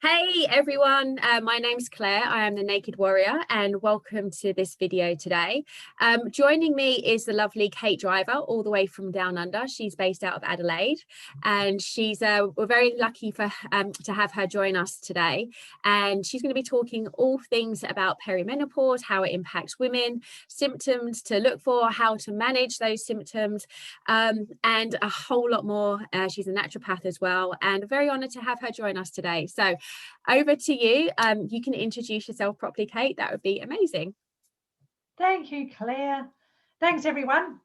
Hey everyone, my name's Claire. I am the Naked Warrior and welcome to this video today. Joining me is the lovely Kate Driver, all the way from Down Under. She's based out of Adelaide and we're very lucky to have her join us today. And she's going to be talking all things about perimenopause, how it impacts women, symptoms to look for, how to manage those symptoms, and a whole lot more. She's a naturopath as well, and very honoured to have her join us today. So over to you. You can introduce yourself properly, Kate. That would be amazing. Thank you, Claire. Thanks, everyone.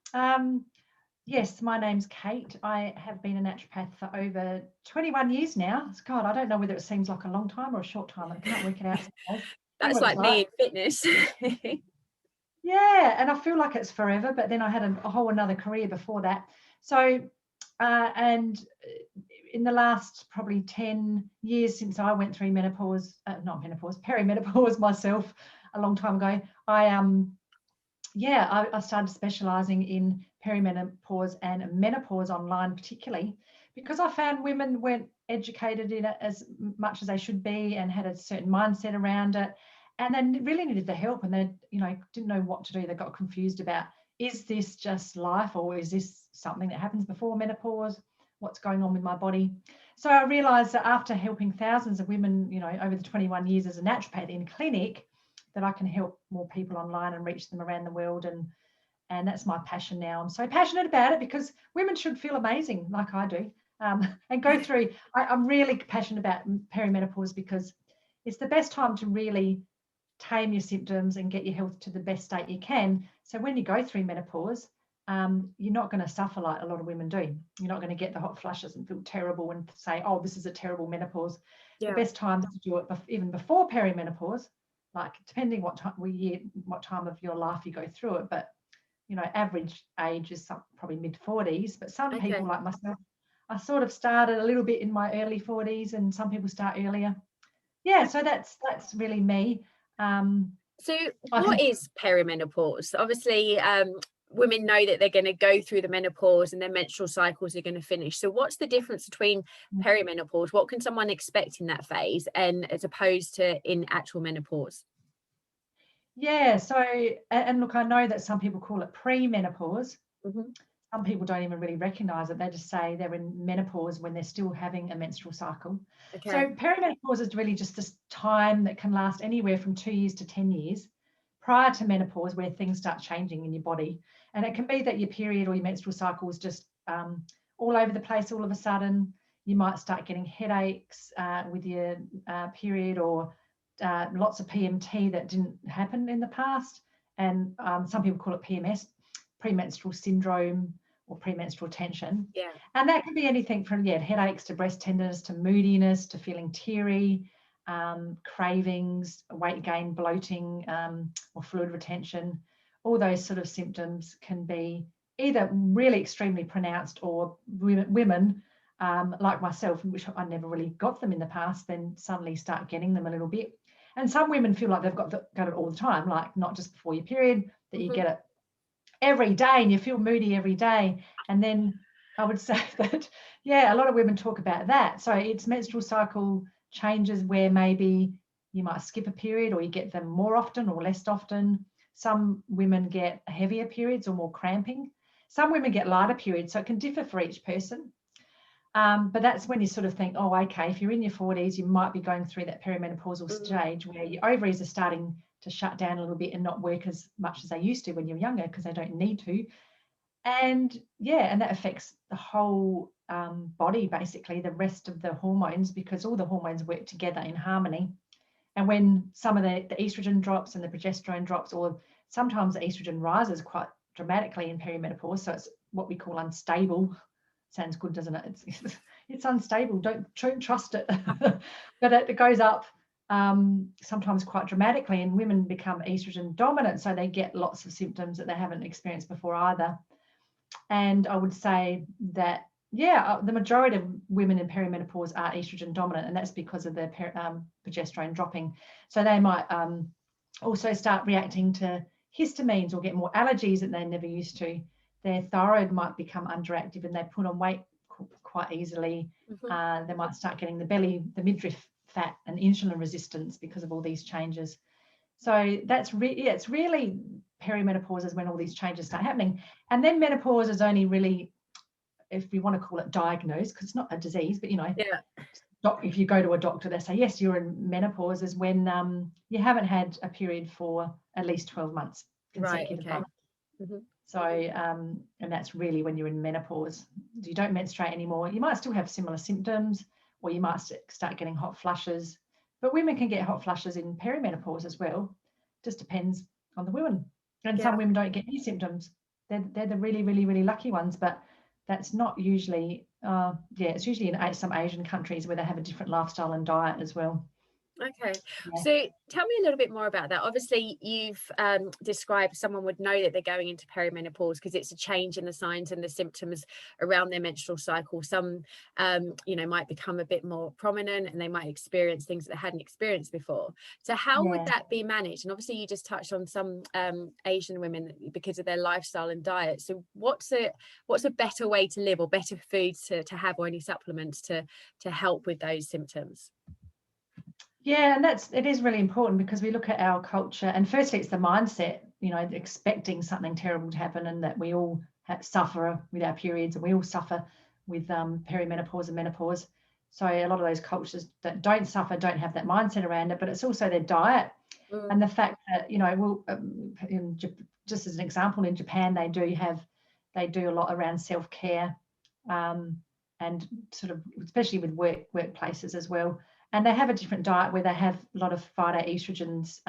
Yes, my name's Kate. I have been a naturopath for over 21 years now. God, I don't know whether it seems like a long time or a short time. I can't work it out. That's like me in fitness. Yeah, and I feel like it's forever, but then I had a whole another career before that. So, and in the last probably 10 years since I went through perimenopause myself a long time ago, I started specializing in perimenopause and menopause online, particularly because I found women weren't educated in it as much as they should be and had a certain mindset around it. And they really needed the help, and they, didn't know what to do. They got confused about, is this just life, or is this something that happens before menopause? What's going on with my body? So I realized that after helping thousands of women, over the 21 years as a naturopath in clinic, that I can help more people online and reach them around the world. And that's my passion now. I'm so passionate about it because women should feel amazing like I do, and go through. I'm really passionate about perimenopause because it's the best time to really tame your symptoms and get your health to the best state you can. So when you go through menopause, you're not going to suffer like a lot of women do. You're not going to get the hot flushes and feel terrible and say, oh, this is a terrible menopause. Yeah. The best time to do it even before perimenopause, like depending what time of your life you go through it, but average age is probably mid-40s, but some people like myself, I sort of started a little bit in my early 40s, and some people start earlier. Yeah, so that's really me. So what is perimenopause? Obviously, women know that they're going to go through the menopause and their menstrual cycles are going to finish. So what's the difference between perimenopause? What can someone expect in that phase, and as opposed to in actual menopause? Yeah, so, and look, I know that some people call it pre-menopause. Mm-hmm. Some people don't even really recognize it. They just say they're in menopause when they're still having a menstrual cycle. Okay. So perimenopause is really just this time that can last anywhere from 2 years to 10 years prior to menopause, where things start changing in your body. And it can be that your period or your menstrual cycle is just all over the place all of a sudden. You might start getting headaches with your period, or lots of PMT that didn't happen in the past. And some people call it PMS, premenstrual syndrome, or premenstrual tension. Yeah. And that can be anything from headaches to breast tenderness to moodiness to feeling teary, cravings, weight gain, bloating, or fluid retention. All those sort of symptoms can be either really extremely pronounced, or women like myself, which I never really got them in the past, then suddenly start getting them a little bit. And some women feel like they've got it all the time, like not just before your period, that you get it every day and you feel moody every day. And then I would say that, a lot of women talk about that. So it's menstrual cycle changes where maybe you might skip a period, or you get them more often or less often. Some women get heavier periods or more cramping. Some women get lighter periods, so it can differ for each person. But that's when you sort of think, oh, okay, if you're in your 40s, you might be going through that perimenopausal stage where your ovaries are starting to shut down a little bit and not work as much as they used to when you're younger, because they don't need to. And and that affects the whole body, basically, the rest of the hormones, because all the hormones work together in harmony. And when some of the estrogen drops and the progesterone drops, or sometimes the estrogen rises quite dramatically in perimenopause, so it's what we call unstable. Sounds good, doesn't it? It's unstable. Don't trust it. But it goes up sometimes quite dramatically, and women become estrogen dominant, so they get lots of symptoms that they haven't experienced before either. And I would say that the majority of women in perimenopause are estrogen dominant, and that's because of their progesterone dropping. So they might also start reacting to histamines or get more allergies that they never used to. Their thyroid might become underactive and they put on weight quite easily. They might start getting the midriff fat and insulin resistance because of all these changes. So that's it's really perimenopause is when all these changes start happening. And then menopause is only really, if we want to call it diagnosed, because it's not a disease, but if you go to a doctor, they say, yes, you're in menopause, is when you haven't had a period for at least 12 months consecutive. Right, okay. So, and that's really when you're in menopause. You don't menstruate anymore. You might still have similar symptoms, or you might start getting hot flushes. But women can get hot flushes in perimenopause as well. Just depends on the woman. And some women don't get any symptoms. They're the really, really, really lucky ones. But that's not usually, it's usually in some Asian countries where they have a different lifestyle and diet as well. Okay, so tell me a little bit more about that. Obviously, you've described someone would know that they're going into perimenopause because it's a change in the signs and the symptoms around their menstrual cycle. Some, might become a bit more prominent, and they might experience things that they hadn't experienced before. So how would that be managed? And obviously, you just touched on some Asian women because of their lifestyle and diet. So what's a better way to live, or better foods to have, or any supplements to help with those symptoms? Yeah, and it is really important, because we look at our culture, and firstly it's the mindset, expecting something terrible to happen, and that we all suffer with our periods, and we all suffer with perimenopause and menopause. So a lot of those cultures that don't suffer don't have that mindset around it, but it's also their diet. And the fact that, just as an example, in Japan they do a lot around self-care, and sort of especially with workplaces as well. And they have a different diet where they have a lot of phytoestrogens,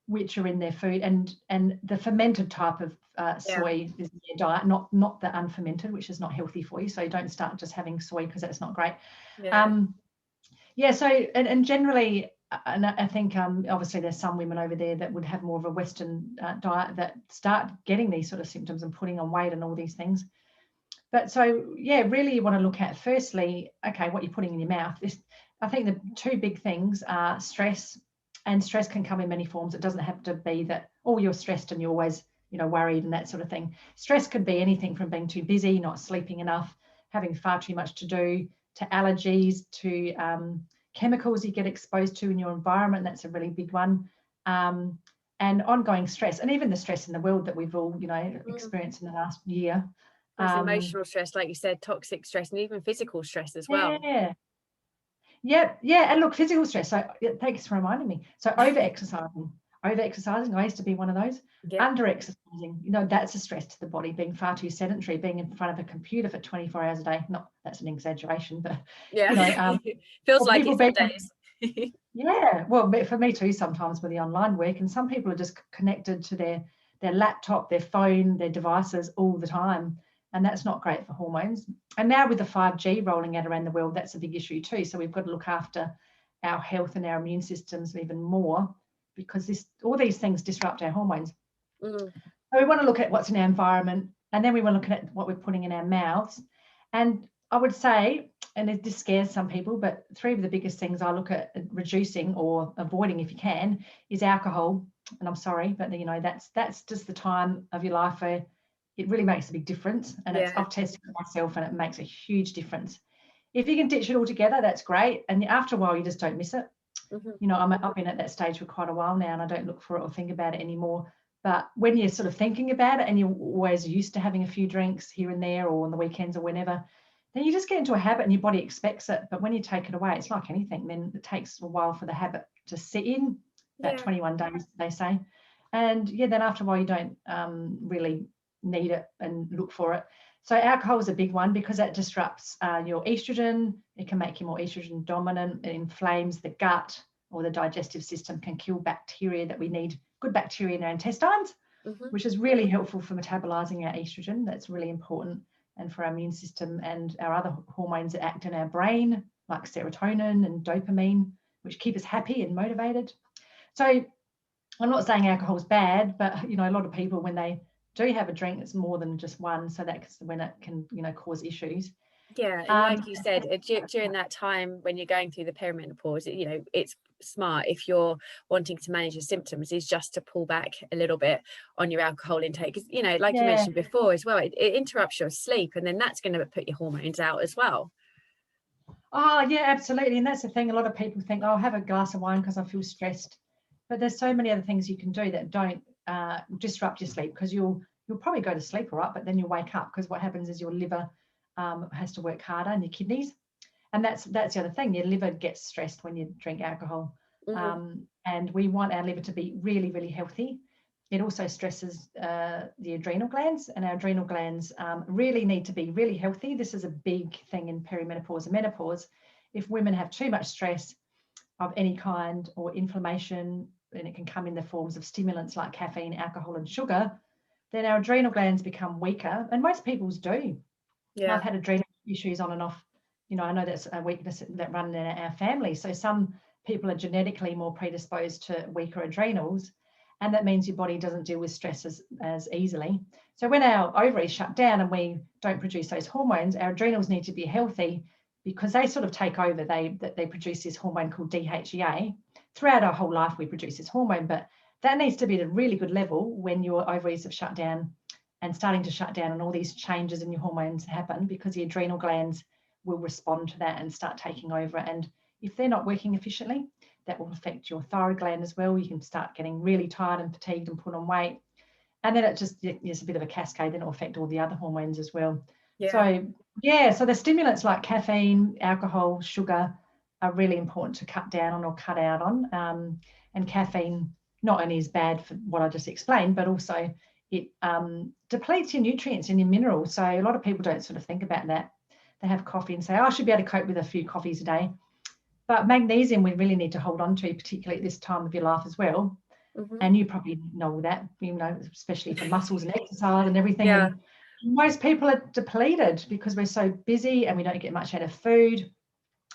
which are in their food, and the fermented type of soy is in their diet, not the unfermented, which is not healthy for you. So you don't start just having soy, because that's not great. So and generally, and I think obviously there's some women over there that would have more of a Western diet that start getting these sort of symptoms and putting on weight and all these things. But so, really you want to look at, firstly, okay, what you're putting in your mouth. I think the two big things are stress, and stress can come in many forms. It doesn't have to be that, you're stressed and you're always, worried and that sort of thing. Stress could be anything from being too busy, not sleeping enough, having far too much to do, to allergies, to chemicals you get exposed to in your environment. That's a really big one. And ongoing stress, and even the stress in the world that we've all, experienced in the last year. Emotional stress, like you said, toxic stress, and even physical stress as well. And look, physical stress. So thanks for reminding me. So over-exercising. I used to be one of those. Under-exercising, that's a stress to the body. Being far too sedentary, being in front of a computer for 24 hours a day. Not that's an exaggeration, but feels like it some days. Well, but for me too, sometimes with the online work, and some people are just connected to their laptop, their phone, their devices all the time. And that's not great for hormones. And now with the 5G rolling out around the world, that's a big issue too. So we've got to look after our health and our immune systems even more, because all these things disrupt our hormones. So we want to look at what's in our environment, and then we want to look at what we're putting in our mouths. And I would say, and this scares some people, but three of the biggest things I look at reducing or avoiding, if you can, is alcohol. And I'm sorry, but that's just the time of your life where it really makes a big difference. And I've tested it myself, and it makes a huge difference. If you can ditch it altogether, that's great. And after a while, you just don't miss it. I've been at that stage for quite a while now, and I don't look for it or think about it anymore. But when you're sort of thinking about it, and you're always used to having a few drinks here and there, or on the weekends or whenever, then you just get into a habit and your body expects it. But when you take it away, it's like anything. Then it takes a while for the habit to sit in, about 21 days, they say. And then after a while, you don't really need it and look for it. So alcohol is a big one, because that disrupts your estrogen. It can make you more estrogen dominant. It inflames the gut or the digestive system, can kill bacteria that we need, good bacteria in our intestines, which is really helpful for metabolizing our estrogen. That's really important. And for our immune system and our other hormones that act in our brain, like serotonin and dopamine, which keep us happy and motivated. So I'm not saying alcohol is bad, but a lot of people, when they do have a drink, it's more than just one. So that's when it can, cause issues. And like you said, during that time when you're going through the perimenopause, it's smart, if you're wanting to manage your symptoms, is just to pull back a little bit on your alcohol intake. Because, like you mentioned before as well, it interrupts your sleep, and then that's going to put your hormones out as well. Oh, yeah, absolutely. And that's the thing. A lot of people think, oh, I'll have a glass of wine because I feel stressed. But there's so many other things you can do that don't disrupt your sleep, because you'll probably go to sleep all right, but then you'll wake up, because what happens is your liver has to work harder, and your kidneys. And that's the other thing. Your liver gets stressed when you drink alcohol. And we want our liver to be really, really healthy. It also stresses the adrenal glands, and our adrenal glands really need to be really healthy. This is a big thing in perimenopause and menopause. If women have too much stress of any kind, or inflammation, and it can come in the forms of stimulants like caffeine, alcohol, and sugar, then our adrenal glands become weaker, and most people's do. Yeah. I've had adrenal issues on and off. I know that's a weakness that run in our family. So some people are genetically more predisposed to weaker adrenals, and that means your body doesn't deal with stress as easily. So when our ovaries shut down and we don't produce those hormones, our adrenals need to be healthy, because they sort of take over. They produce this hormone called DHEA. Throughout our whole life, we produce this hormone, but that needs to be at a really good level when your ovaries have shut down and starting to shut down, and all these changes in your hormones happen, because the adrenal glands will respond to that and start taking over. And if they're not working efficiently, that will affect your thyroid gland as well. You can start getting really tired and fatigued and put on weight. And then it's a bit of a cascade, then it'll affect all the other hormones as well. Yeah. So the stimulants like caffeine, alcohol, sugar are really important to cut down on or cut out on. And caffeine not only is bad for what I just explained, but also it depletes your nutrients and your minerals. So a lot of people don't sort of think about that. They have coffee and say, oh, I should be able to cope with a few coffees a day. But magnesium we really need to hold on to, particularly at this time of your life as well. And you probably know that, especially for muscles and exercise and everything. Yeah. And most people are depleted because we're so busy and we don't get much out of food,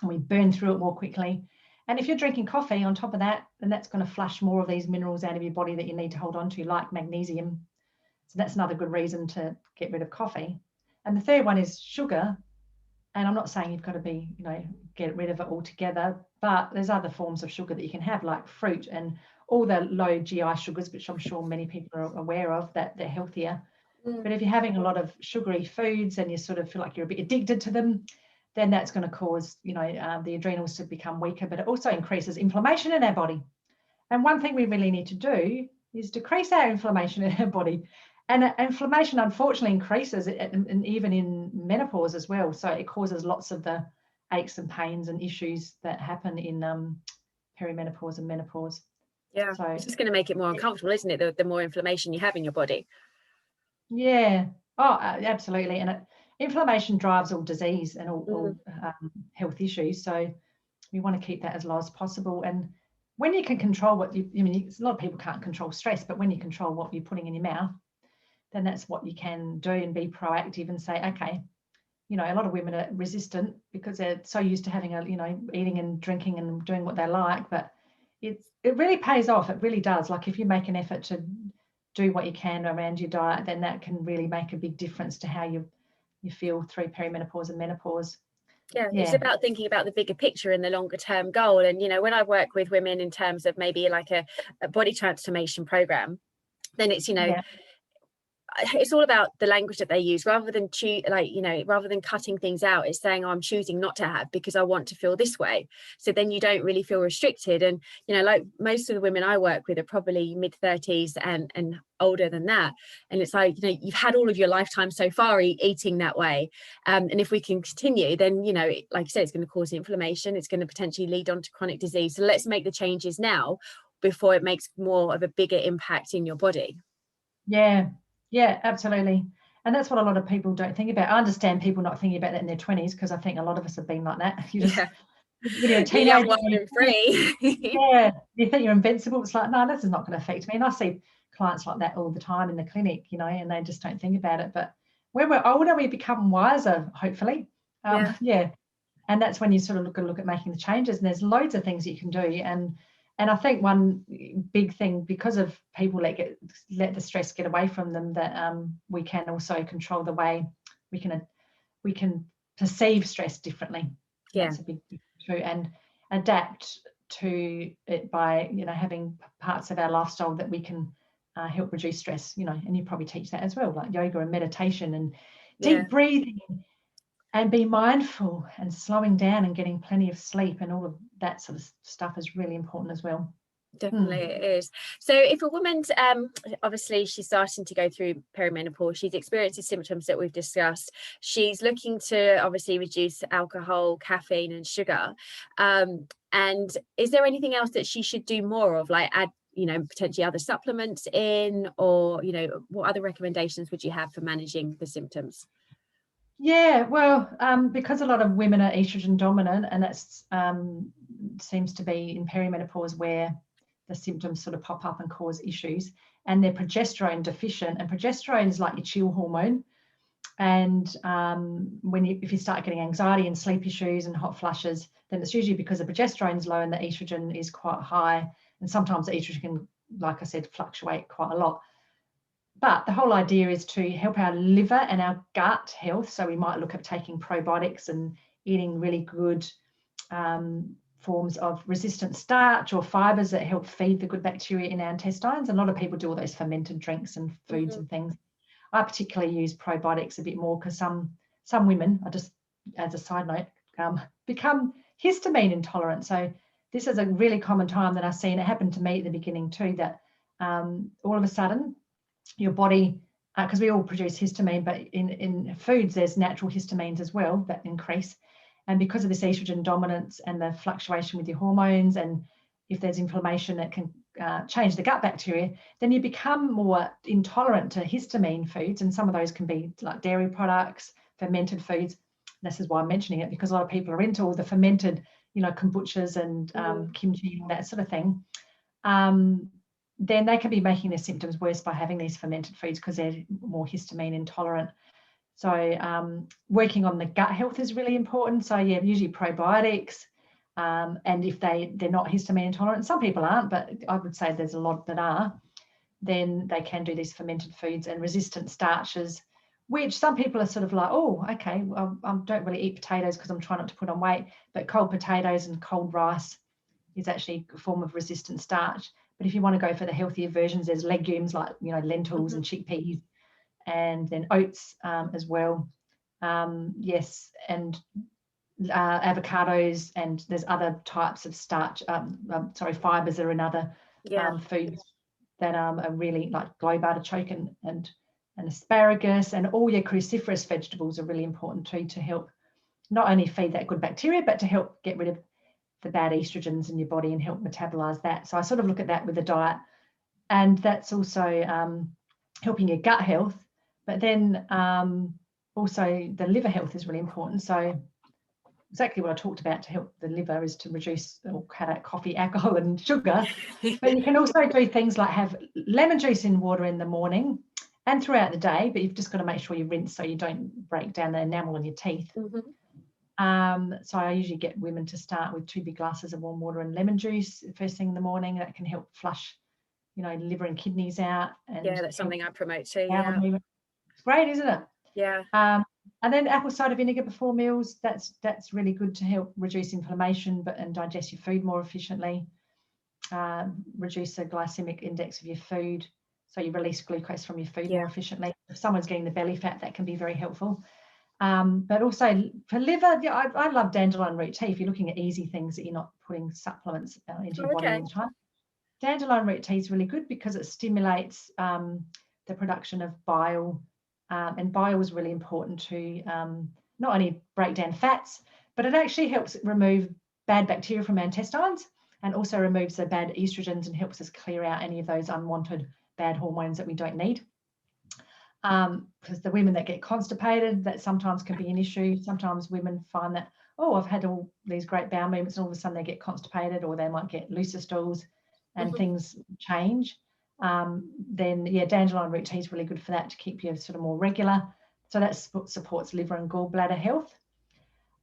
and we burn through it more quickly. And if you're drinking coffee on top of that, then that's going to flush more of these minerals out of your body that you need to hold on to, like magnesium. So that's another good reason to get rid of coffee. And the third one is sugar. And I'm not saying you've got to get rid of it altogether, but there's other forms of sugar that you can have, like fruit and all the low GI sugars, which I'm sure many people are aware of, that they're healthier. But if you're having a lot of sugary foods and you sort of feel like you're a bit addicted to them, then that's going to cause, the adrenals to become weaker, but it also increases inflammation in our body. And one thing we really need to do is decrease our inflammation in our body. And inflammation, unfortunately, increases, and even in menopause as well. So it causes lots of the aches and pains and issues that happen in perimenopause and menopause. Yeah, so it's just going to make it more uncomfortable, isn't it? The more inflammation you have in your body. Yeah. Oh, absolutely. And inflammation drives all disease and all health issues. So we want to keep that as low as possible. And when you can control what a lot of people can't control stress, but when you control what you're putting in your mouth, then that's what you can do, and be proactive and say, okay, a lot of women are resistant because they're so used to having eating and drinking and doing what they like, but it really pays off. It really does. Like if you make an effort to do what you can around your diet, then that can really make a big difference to how you feel through perimenopause and menopause. Yeah, it's about thinking about the bigger picture and the longer term goal. And when I work with women in terms of maybe like a body transformation program, then it's it's all about the language that they use, rather than rather than cutting things out. It's saying, oh, I'm choosing not to have because I want to feel this way. So then you don't really feel restricted. And like most of the women I work with are probably mid-30s and older than that. And it's like, you've had all of your lifetime so far eating that way. And if we can continue, then like I said, it's going to cause inflammation. It's going to potentially lead on to chronic disease. So let's make the changes now before it makes more of a bigger impact in your body. Yeah, absolutely. And that's what a lot of people don't think about. I understand people not thinking about that in their 20s, because I think a lot of us have been like that. When you're a teenager, you think you're invincible. It's like, no, this is not going to affect me. And I see clients like that all the time in the clinic, and they just don't think about it. But when we're older, we become wiser, hopefully. And that's when you sort of look at making the changes. And there's loads of things you can do. And I think one big thing, because of people let the stress get away from them, that we can also control the way we can perceive stress differently. That's a big true, and adapt to it by having parts of our lifestyle that we can help reduce stress. And you probably teach that as well, like yoga and meditation and deep breathing. and be mindful and slowing down and getting plenty of sleep and all of that sort of stuff is really important as well. Definitely it is. So if a woman's obviously she's starting to go through perimenopause, she's experienced the symptoms that we've discussed, she's looking to obviously reduce alcohol, caffeine and sugar, and is there anything else that she should do more of, like add, you know, potentially other supplements in, or, you know, what other recommendations would you have for managing the symptoms? Yeah, well, because a lot of women are estrogen dominant, and that's seems to be in perimenopause where the symptoms sort of pop up and cause issues, and they're progesterone deficient, and progesterone is like your chill hormone. And if you start getting anxiety and sleep issues and hot flushes, then it's usually because the progesterone is low and the estrogen is quite high. And sometimes the estrogen can, like I said, fluctuate quite a lot. But the whole idea is to help our liver and our gut health. So we might look at taking probiotics and eating really good forms of resistant starch or fibers that help feed the good bacteria in our intestines. And a lot of people do all those fermented drinks and foods and things. I particularly use probiotics a bit more because some women, I just, as a side note, become histamine intolerant. So this is a really common time that I see, and it happened to me at the beginning too, that all of a sudden your body, because we all produce histamine, but in foods there's natural histamines as well that increase. And because of this estrogen dominance and the fluctuation with your hormones, and if there's inflammation that can change the gut bacteria, then you become more intolerant to histamine foods. And some of those can be like dairy products, fermented foods. This is why I'm mentioning it, because a lot of people are into all the fermented, you know, kombuchas and kimchi and that sort of thing. Then they can be making their symptoms worse by having these fermented foods because they're more histamine intolerant. So working on the gut health is really important. So yeah, usually probiotics, and if they're not histamine intolerant, some people aren't, but I would say there's a lot that are, then they can do these fermented foods and resistant starches, which some people are sort of like, oh, okay, well, I don't really eat potatoes because I'm trying not to put on weight, but cold potatoes and cold rice is actually a form of resistant starch. But if you want to go for the healthier versions, there's legumes like, you know, lentils and chickpeas, and then oats as well. Yes, and avocados, and there's other types of starch. Fibers are another foods that are really like globe artichoke and asparagus, and all your cruciferous vegetables are really important too, to help not only feed that good bacteria, but to help get rid of the bad estrogens in your body and help metabolize that. So I sort of look at that with the diet, and that's also helping your gut health, but then also the liver health is really important. So exactly what I talked about to help the liver is to reduce or cut out coffee, alcohol and sugar. But you can also do things like have lemon juice in water in the morning and throughout the day, but you've just got to make sure you rinse so you don't break down the enamel in your teeth. So I usually get women to start with 2 big glasses of warm water and lemon juice first thing in the morning. That can help flush, you know, liver and kidneys out. And yeah, that's something I promote too. Yeah, it's great, isn't it? Yeah. And then apple cider vinegar before meals. That's really good to help reduce inflammation, and digest your food more efficiently. Reduce the glycemic index of your food, so you release glucose from your food more efficiently. If someone's getting the belly fat, that can be very helpful. But also for liver, I love dandelion root tea. If you're looking at easy things that you're not putting supplements into your body all the time, dandelion root tea is really good because it stimulates the production of bile, and bile is really important to not only break down fats, but it actually helps remove bad bacteria from our intestines, and also removes the bad estrogens and helps us clear out any of those unwanted bad hormones that we don't need. Because the women that get constipated, that sometimes can be an issue. Sometimes women find that, oh, I've had all these great bowel movements, and all of a sudden they get constipated, or they might get looser stools and things change. Then yeah, dandelion root tea is really good for that, to keep you sort of more regular. So that supports liver and gallbladder health.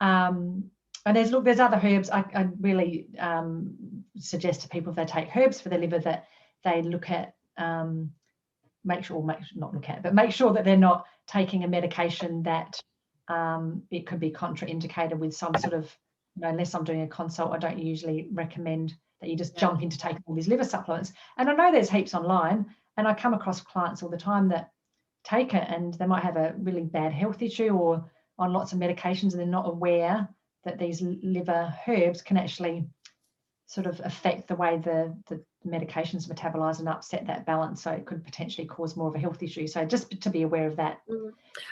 And there's other herbs. I really suggest to people, if they take herbs for the liver, that they look at make sure that they're not taking a medication that it could be contraindicated with some sort of, you know, unless I'm doing a consult, I don't usually recommend that you just jump into taking all these liver supplements. And I know there's heaps online, and I come across clients all the time that take it and they might have a really bad health issue, or on lots of medications and they're not aware that these liver herbs can actually sort of affect the way the medications metabolize and upset that balance, so it could potentially cause more of a health issue. So just to be aware of that.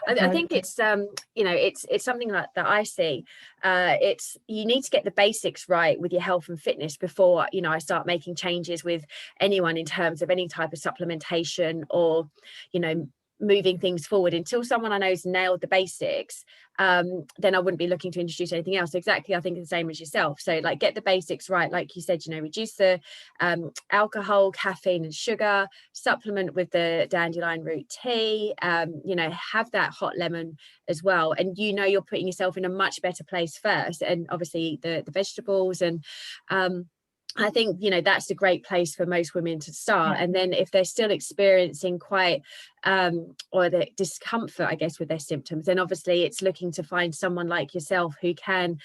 I think it's you know, it's something that I see. It's, you need to get the basics right with your health and fitness before, you know, I start making changes with anyone in terms of any type of supplementation or, you know, moving things forward. Until someone I know's nailed the basics, then I wouldn't be looking to introduce anything else. Exactly, I think the same as yourself. So like, get the basics right, like you said, you know, reduce the alcohol, caffeine and sugar, supplement with the Dandelion Root Tea, you know, have that hot lemon as well, and you know, you're putting yourself in a much better place first, and obviously the vegetables, and I think, you know, that's a great place for most women to start. And then if they're still experiencing quite or the discomfort, I guess, with their symptoms, then obviously it's looking to find someone like yourself who can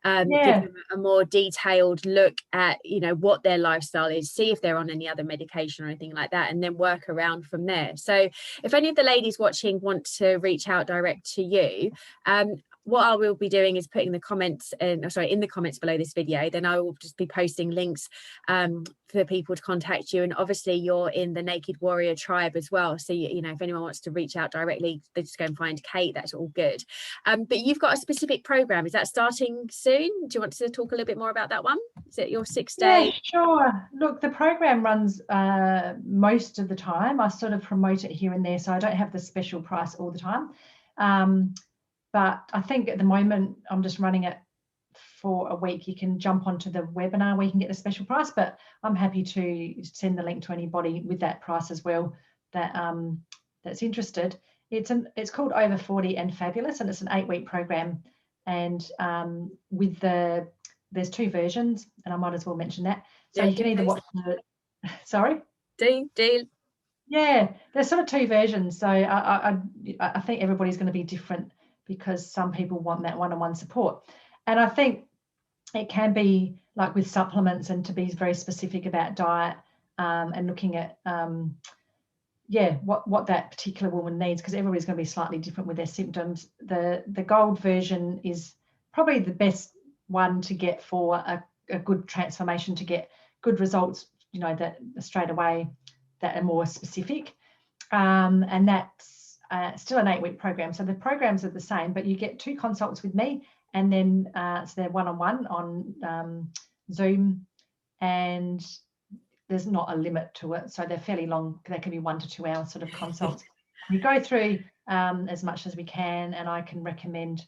give them a more detailed look at, you know, what their lifestyle is, see if they're on any other medication or anything like that, and then work around from there. So if any of the ladies watching want to reach out direct to you, what I will be doing is putting the comments in the comments below this video. Then I will just be posting links for people to contact you, and obviously you're in the Naked Warrior tribe as well, so you know, if anyone wants to reach out directly, they just go and find Kate. That's all good. But you've got a specific program, is that starting soon? Do you want to talk a little bit more about that one? Is it your 6-day? Yeah, sure. Look, the program runs most of the time. I sort of promote it here and there, so I don't have the special price all the time. But I think at the moment I'm just running it for a week. You can jump onto the webinar where you can get the special price, but I'm happy to send the link to anybody with that price as well that that's interested. It's called Over 40 and Fabulous, and it's an 8-week program. And there's 2 versions, and I might as well mention that. So you can either watch the sorry. Do. Yeah, there's sort of 2 versions. So I think everybody's going to be different, because some people want that one-on-one support. And I think it can be like with supplements, and to be very specific about diet and looking at what that particular woman needs, because everybody's going to be slightly different with their symptoms. The gold version is probably the best one to get for a good transformation, to get good results, you know, that straight away, that are more specific. And that's still an 8-week program. So the programs are the same, but you get 2 consults with me, and then so they're one-on-one on Zoom, and there's not a limit to it. So they're fairly long. They can be 1 to 2 hour sort of consults. We go through as much as we can, and I can recommend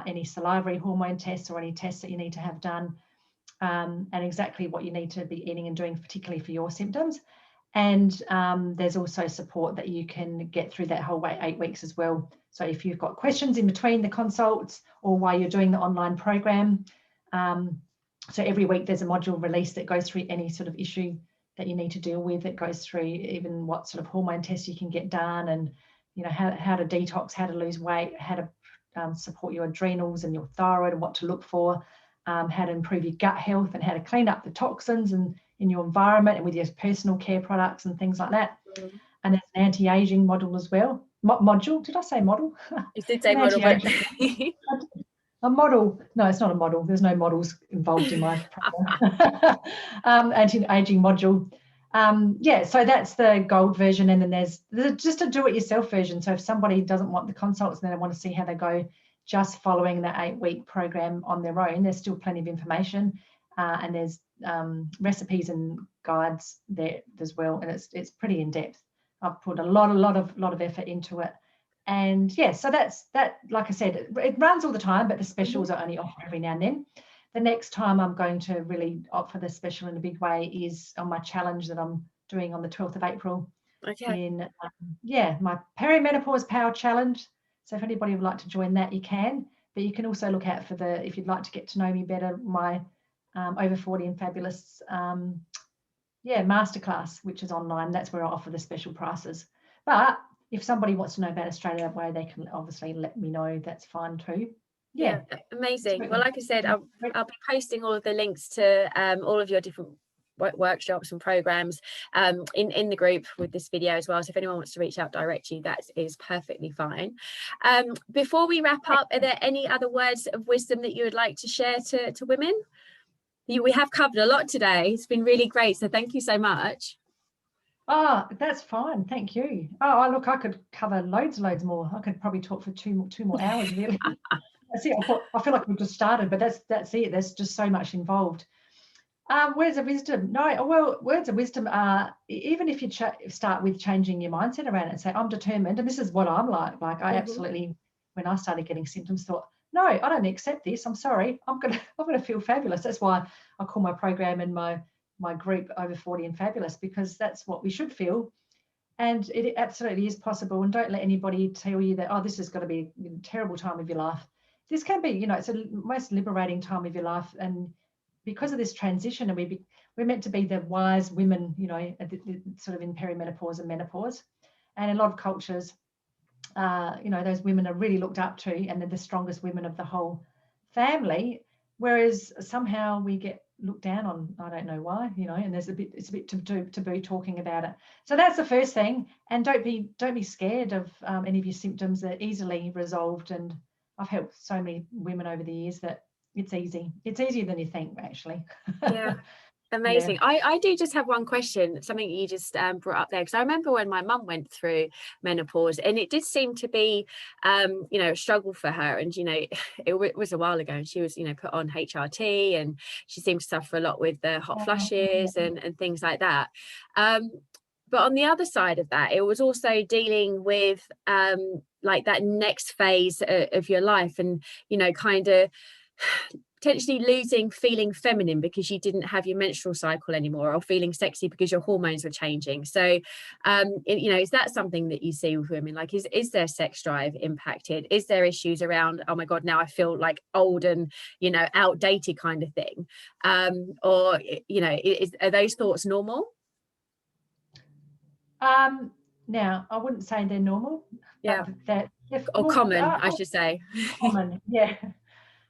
any salivary hormone tests or any tests that you need to have done, and exactly what you need to be eating and doing, particularly for your symptoms. And there's also support that you can get through that whole 8 weeks as well. So if you've got questions in between the consults or while you're doing the online program, so every week there's a module release that goes through any sort of issue that you need to deal with. It goes through even what sort of hormone tests you can get done, and you know, how to detox, how to lose weight, how to support your adrenals and your thyroid, and what to look for, how to improve your gut health, and how to clean up the toxins and in your environment, and with your personal care products and things like that. And there's an anti-aging module as well. Module? Did I say model? You did say model, but a model. No, it's not a model. There's no models involved in my program. Anti-aging module. Yeah, so that's the gold version, and then there's just a do-it-yourself version. So if somebody doesn't want the consults and they want to see how they go just following the 8-week program on their own, there's still plenty of information, and there's recipes and guides there as well, and it's pretty in depth. I've put a lot of effort into it, and yeah, so that's that. Like I said, it runs all the time, but the specials are only offered every now and then. The next time I'm going to really opt for the special in a big way is on my challenge that I'm doing on the 12th of April. Okay. In my Perimenopause Power Challenge. So if anybody would like to join that, you can. But you can also look out for if you'd like to get to know me better, my Over 40 and Fabulous masterclass, which is online. That's where I offer the special prices. But if somebody wants to know about Australia that way, they can obviously let me know. That's fine too. Yeah, amazing. Well, like I said, I'll be posting all of the links to all of your different workshops and programs in the group with this video as well. So if anyone wants to reach out directly, that is perfectly fine. Before we wrap up, are there any other words of wisdom that you would like to share to women? We have covered a lot today. It's been really great. So thank you so much. Oh, that's fine. Thank you. Oh, look, I could cover loads more. I could probably talk for two more hours, really. That's it. I feel like we've just started, but that's it. There's just so much involved. Words of wisdom. No, well, words of wisdom are, even if you start with changing your mindset around it and say, I'm determined, and this is what I'm like. Like I absolutely, when I started getting symptoms, thought, no, I don't accept this. I'm sorry. I'm gonna feel fabulous. That's why I call my program and my group Over 40 and Fabulous, because that's what we should feel. And it absolutely is possible. And don't let anybody tell you that, oh, this has got to be a terrible time of your life. This can be, it's a most liberating time of your life. And because of this transition, and we're meant to be the wise women, sort of in perimenopause and menopause. And in a lot of cultures, those women are really looked up to, and they're the strongest women of the whole family. Whereas somehow we get looked down on. I don't know why, and it's a bit taboo talking about it. So that's the first thing. And don't be scared of any of your symptoms. They're easily resolved. And I've helped so many women over the years that it's easy. It's easier than you think, actually. Yeah. Amazing. Yeah. I do just have one question, something you just brought up there, because I remember when my mum went through menopause, and it did seem to be a struggle for her, and it was a while ago, and she was put on HRT, and she seemed to suffer a lot with the hot flushes and things like that. But on the other side of that, it was also dealing with like that next phase of your life, and kind of potentially feeling feminine because you didn't have your menstrual cycle anymore, or feeling sexy because your hormones were changing. So is that something that you see with women? Like, is their sex drive impacted? Is there issues around, oh my god, now I feel like old and outdated kind of thing? Or are those thoughts normal? Now I wouldn't say they're normal. Yeah. Or common, I should say. Common, yeah.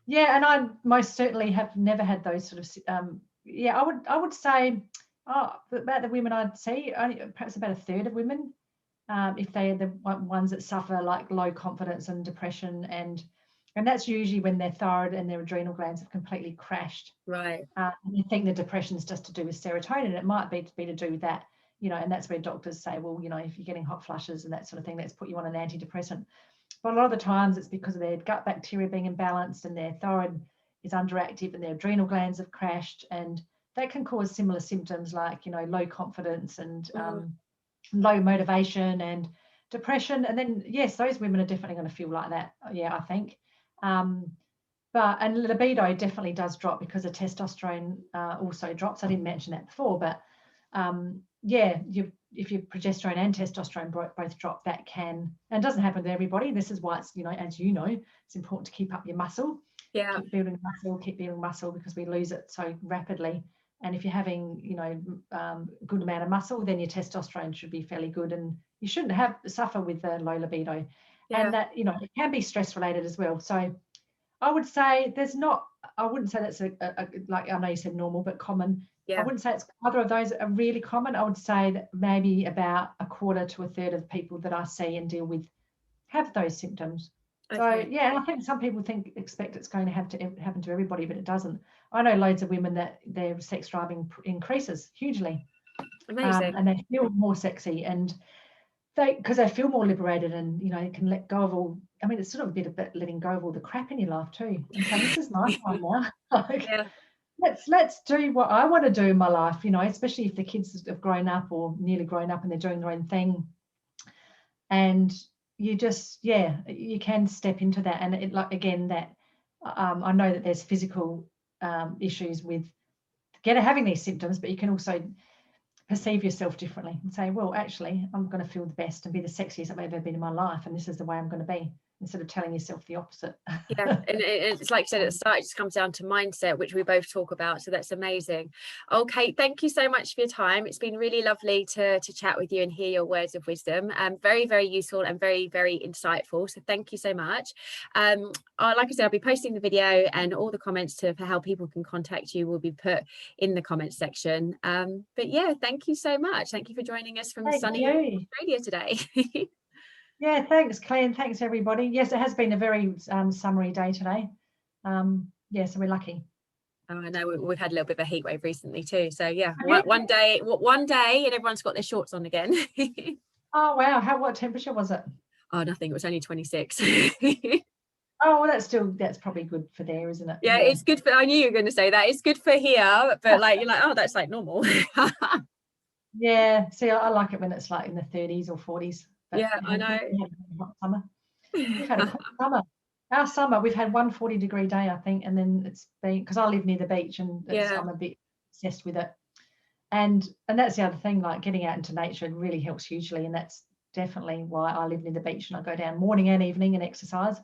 Yeah, and I most certainly have never had those sort of. I would say, about the women I'd see, only perhaps about a third of women, if they are the ones that suffer like low confidence and depression, and that's usually when their thyroid and their adrenal glands have completely crashed. Right. And you think the depression is just to do with serotonin. It might be to do with that, and that's where doctors say, well, if you're getting hot flushes and that sort of thing, let's put you on an antidepressant. But a lot of the times it's because of their gut bacteria being imbalanced, and their thyroid is underactive, and their adrenal glands have crashed, and that can cause similar symptoms like low confidence and low motivation and depression. And then yes, those women are definitely going to feel like that. Yeah, I think. And libido definitely does drop because the testosterone also drops. I didn't mention that before, but if your progesterone and testosterone both drop, that can, and it doesn't happen to everybody. This is why it's, as it's important to keep up your muscle. Yeah. Keep building muscle, because we lose it so rapidly. And if you're having, good amount of muscle, then your testosterone should be fairly good, and you shouldn't suffer with the low libido. Yeah. And that, it can be stress related as well. So I would say I wouldn't say that's like, I know you said normal, but common. Yeah. I wouldn't say it's either of those are really common. I would say that maybe about a quarter to a third of people that I see and deal with have those symptoms. Okay. So yeah, and I think some people expect it's going to have to happen to everybody, but it doesn't. I know loads of women that their sex driving increases hugely. Amazing. And they feel more sexy, and because they feel more liberated, and can let go of all. I mean, it's sort of a bit about letting go of all the crap in your life too, and saying, this is my time now. Yeah. Let's do what I want to do in my life, especially if the kids have grown up or nearly grown up and they're doing their own thing. And you just, you can step into that. And it, like, again, that I know that there's physical issues with having these symptoms, but you can also perceive yourself differently and say, well, actually, I'm going to feel the best and be the sexiest I've ever been in my life, and this is the way I'm going to be. instead of telling yourself the opposite. Yeah, and it's like I said at the start, it just comes down to mindset, which we both talk about, so that's amazing. Okay, thank you so much for your time. It's been really lovely to chat with you and hear your words of wisdom. Very, very useful and very, very insightful, so thank you so much. Like I said, I'll be posting the video, and all the comments for how people can contact you will be put in the comments section. But yeah, thank you so much. Thank you for joining us from sunny Australia today. Yeah, thanks, Claire, and thanks everybody. Yes, it has been a very summery day today. Yeah, so we're lucky. Oh, I know we've had a little bit of a heat wave recently too. So yeah, one day and everyone's got their shorts on again. Oh wow, what temperature was it? Oh, nothing. It was only 26. Oh, well, that's probably good for there, isn't it? Yeah, it's good for. I knew you were going to say that. It's good for here, but like you're like, oh, that's like normal. Yeah, see, I like it when it's like in the 30s or 40s. Yeah, I know. Hot summer. We've had a hot summer. Our summer, we've had one 40-degree day, I think, and then it's been, because I live near the beach, and I'm a bit obsessed with it. And that's the other thing, like getting out into nature really helps hugely, and that's definitely why I live near the beach and I go down morning and evening and exercise.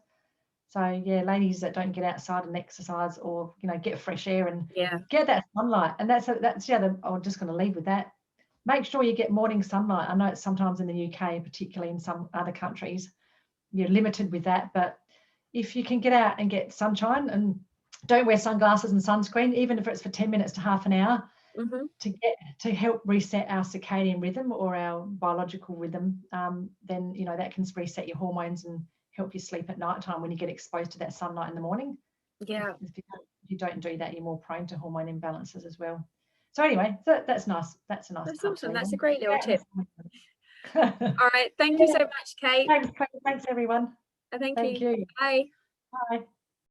So yeah, ladies that don't get outside and exercise, or get fresh air and get that sunlight, and that's the other. I'm just going to leave with that. Make sure you get morning sunlight. I know it's sometimes in the UK, particularly in some other countries, you're limited with that, but if you can get out and get sunshine, and don't wear sunglasses and sunscreen, even if it's for 10 minutes to half an hour, to help reset our circadian rhythm or our biological rhythm, then that can reset your hormones and help you sleep at night time when you get exposed to that sunlight in the morning. Yeah. If you don't do that, you're more prone to hormone imbalances as well. So anyway, that's nice. That's a nice. That's awesome. That's a great little tip. All right. Thank you so much, Kate. Thanks, everyone. Thank you. Bye. Bye. Bye.